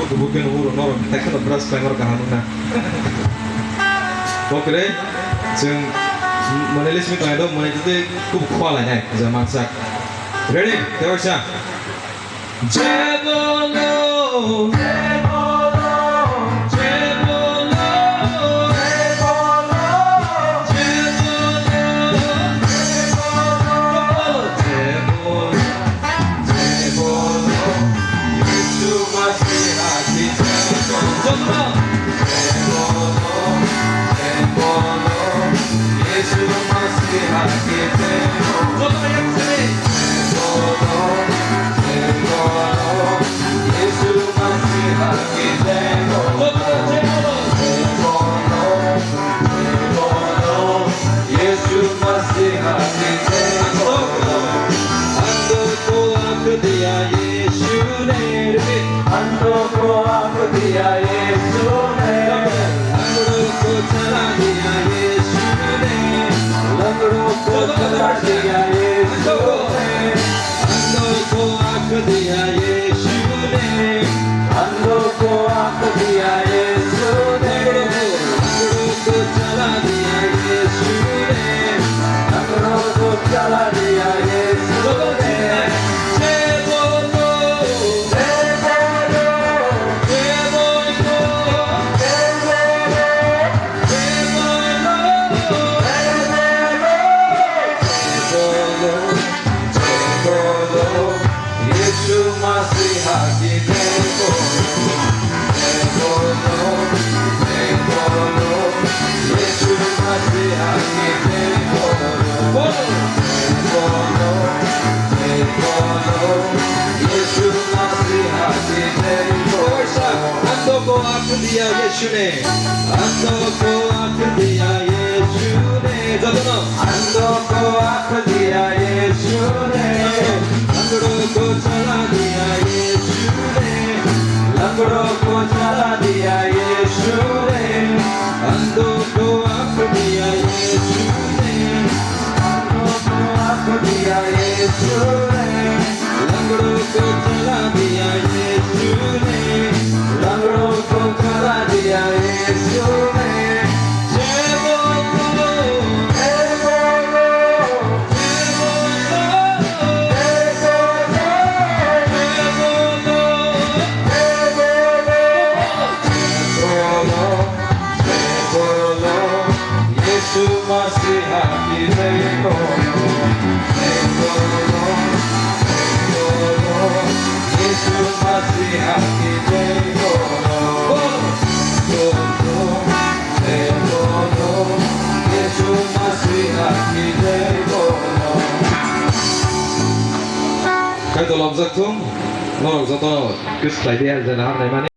bukan urut orang kita kan beras pengor kahanuna oke जों menulis mitang itu menjadi cukup kuala nih zaman sak ready terusnya Jebolo dia Yesus ne, ando ko ak dia Yesus ne, jatuh ando ko ak dia Yesus ne, langro ko chala dia Yesus ne, langro ko chala dia Yesus ne, ando ko ak dia Yesus ne, ando ko ak dia Yesus ne, langro ko chala dia Yesus ne. Kalau dalam zaktum, orang zaktum, kus tadi ada nama mana?